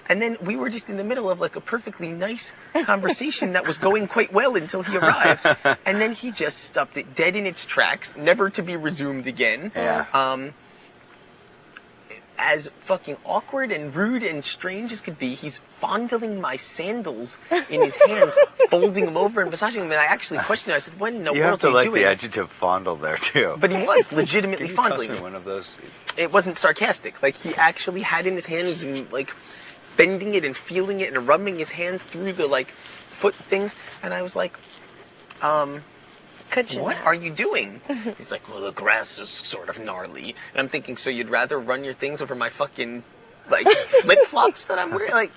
And then we were just in the middle of like a perfectly nice conversation that was going quite well until he arrived. And then he just stopped it dead in its tracks, never to be resumed again. Yeah. As fucking awkward and rude and strange as could be, he's fondling my sandals in his hands, folding them over and massaging them. And I actually questioned him. I said, "When in the You world have to are you like doing?" the adjective fondle there too. But he was legitimately Can you toss fondling me me. one of those? It wasn't sarcastic. Like, he actually had in his hands and like bending it and feeling it and rubbing his hands through the like foot things. And I was like, Could you? what are you doing? He's like, well, the grass is sort of gnarly. And I'm thinking, so you'd rather run your things over my fucking, like, flip-flops that I'm wearing? Like,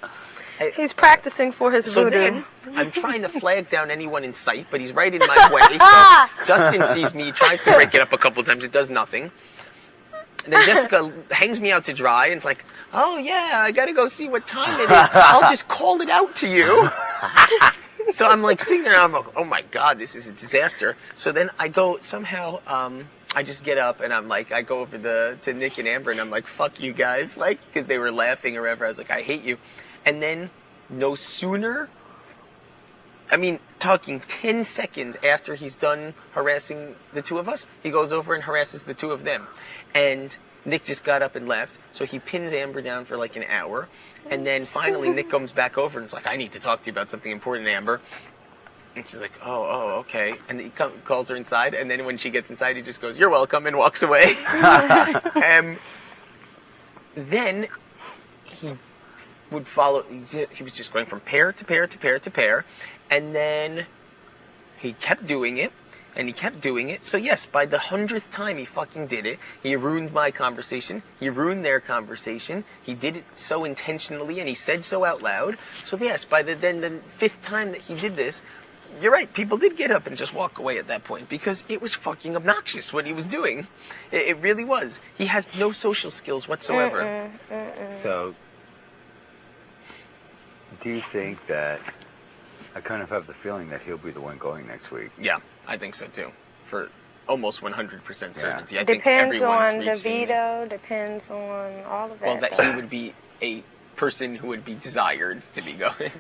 He's practicing for his so voodoo. then, I'm trying to flag down anyone in sight, but he's right in my way. So Dustin sees me, tries to break it up a couple times. It does nothing. And then Jessica hangs me out to dry, and it's like, oh, yeah, I gotta go see what time it is. I'll just call it out to you. So I'm like sitting there, and I'm like, oh my God, this is a disaster. So then I go, somehow, I just get up, and I'm like, I go over to Nick and Amber, and I'm like, fuck you guys, like, because they were laughing or whatever. I was like, I hate you. And then, no sooner, I mean, talking 10 seconds after he's done harassing the two of us, he goes over and harasses the two of them. And Nick just got up and left, so he pins Amber down for like an hour. And then finally Nick comes back over and is like, I need to talk to you about something important, Amber. And she's like, oh, okay. And he calls her inside, and then when she gets inside, he just goes, you're welcome, and walks away. Then he would follow, he was just going from pair to pair to pair to pair, and then he kept doing it. And he kept doing it. So yes, by the 100th time he fucking did it, he ruined my conversation. He ruined their conversation. He did it so intentionally, and he said so out loud. So yes, by the 5th time that he did this, you're right, people did get up and just walk away at that point, because it was fucking obnoxious what he was doing. It really was. He has no social skills whatsoever. So, do you think that, I kind of have the feeling that he'll be the one going next week. Yeah, I think so too. For almost 100% certainty. Yeah. I think Depends everyone's on the reaching- veto, depends on all of that. Well, that though. he would be a person who would be desired to be going.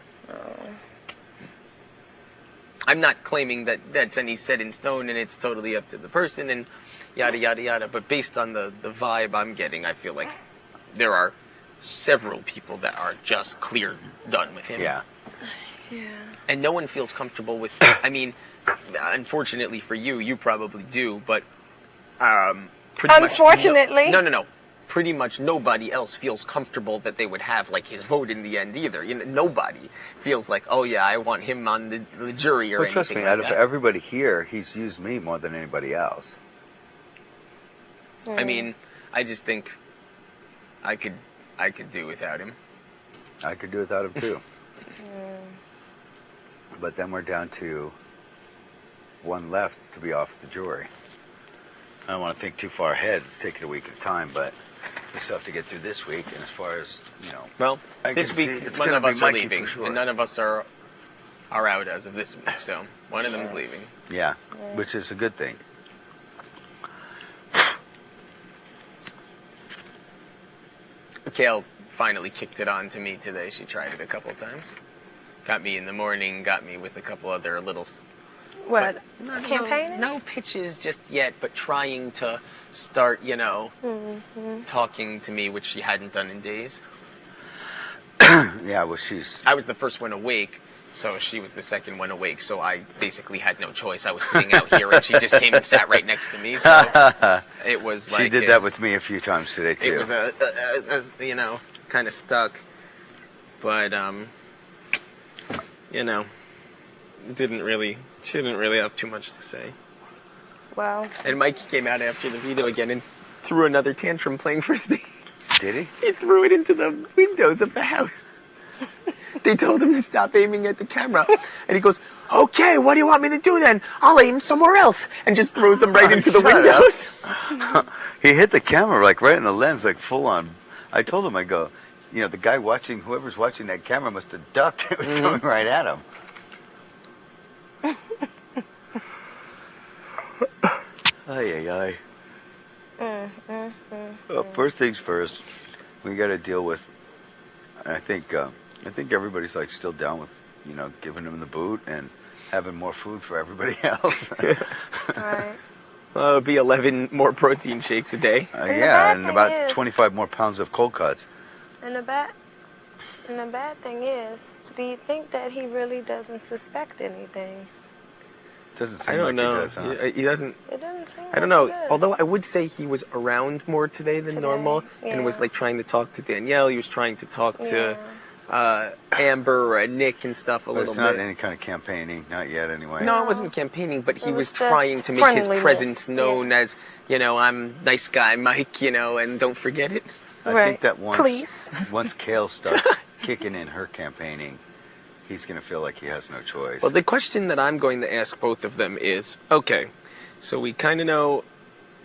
I'm not claiming that that's any set in stone and it's totally up to the person and yada, yada, yada. But based on the vibe I'm getting, I feel like there are several people that are just clear done with him. Yeah. Yeah. And no one feels comfortable with, I mean, unfortunately for you, you probably do, but pretty Unfortunately. much... No. Pretty much nobody else feels comfortable that they would have, like, his vote in the end either. You know, nobody feels like, oh yeah, I want him on the jury or Well, anything trust me, like out of that. everybody here, he's used me more than anybody else. I mean, I just think I could do without him. I could do without him too. But then we're down to one left to be off the jury. I don't want to think too far ahead. Let's take it a week at a time, but we still have to get through this week. And as far as, you know... Well, I this can week, see it's one gonna of be us are Mikey leaving, for sure. and none of us are out as of this week, so one of them's leaving. Yeah, which is a good thing. Kale finally kicked it on to me today. She tried it a couple times. Got me in the morning, got me with a couple other little... What? Not Campaigning? No pitches just yet, but trying to start, you know, talking to me, which she hadn't done in days. Yeah, well, she's... I was the first one awake, so she was the second one awake, so I basically had no choice. I was sitting out here, and she just came and sat right next to me, so it was like... She did that with me a few times today, too. It was, you know, kind of stuck. But, you know, she didn't really have too much to say. Well, And Mikey came out after the video again and threw another tantrum playing Frisbee. Did he? He threw it into the windows of the house. They told him to stop aiming at the camera. And he goes, okay, what do you want me to do then? I'll aim somewhere else. And just throws them right into the shut windows. He hit the camera, like, right in the lens, like, full on. I told him, I go, you know, the guy watching, whoever's watching that camera must have ducked. It was coming right at him. Ay. Well, first things first, we got to deal with I think everybody's like still down with giving him the boot and having more food for everybody else. Right. Well, it would be 11 more protein shakes a day. the Yeah, bad and thing about is- 25 more pounds of cold cuts. And the bad thing is, do you think that he really doesn't suspect anything? Doesn't I seem don't like know. he does, huh? He doesn't. It doesn't seem I don't like know. he does. Although I would say he was around more today than Today, normal, and was yeah. like trying to talk to Danielle. He was trying to talk to Amber and Nick and stuff a But little it's not bit. any kind of campaigning, not yet anyway. No, it wasn't campaigning, but he It was was just trying to make his friendliness, presence known yeah. as, I'm nice guy Mike, and don't forget it. I Right. think that Please. once Kale starts kicking in her campaigning, he's going to feel like he has no choice. Well, the question that I'm going to ask both of them is, okay, so we kind of know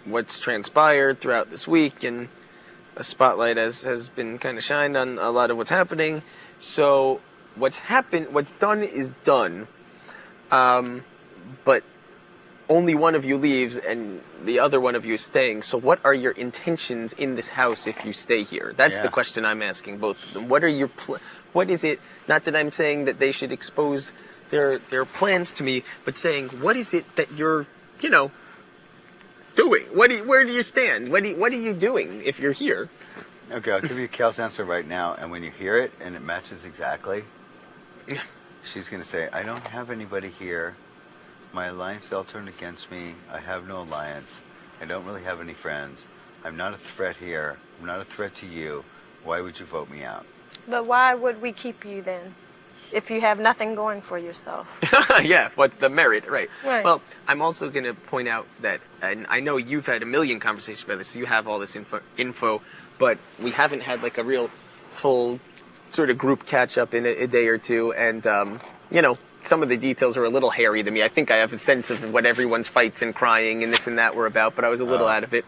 what's transpired throughout this week, and a spotlight has been kind of shined on a lot of what's happening. So what's done is done. But only one of you leaves and the other one of you is staying. So what are your intentions in this house if you stay here? That's the Yeah. question I'm asking both of them. What are your what is it? Not that I'm saying that they should expose their plans to me, but saying what is it that you're, doing? Where do you stand? What are you doing if you're here? Okay, I'll give you Kale's answer right now, and when you hear it and it matches exactly, she's going to say, I don't have anybody here. My alliance all turned against me. I have no alliance. I don't really have any friends. I'm not a threat here. I'm not a threat to you. Why would you vote me out? But why would we keep you then, if you have nothing going for yourself? Yeah, what's the merit, right? Right. Well, I'm also going to point out that, and I know you've had a million conversations about this, so you have all this info, but we haven't had like a real full sort of group catch up in a day or two, and some of the details are a little hairy to me. I think I have a sense of what everyone's fights and crying and this and that were about, but I was a little out of it.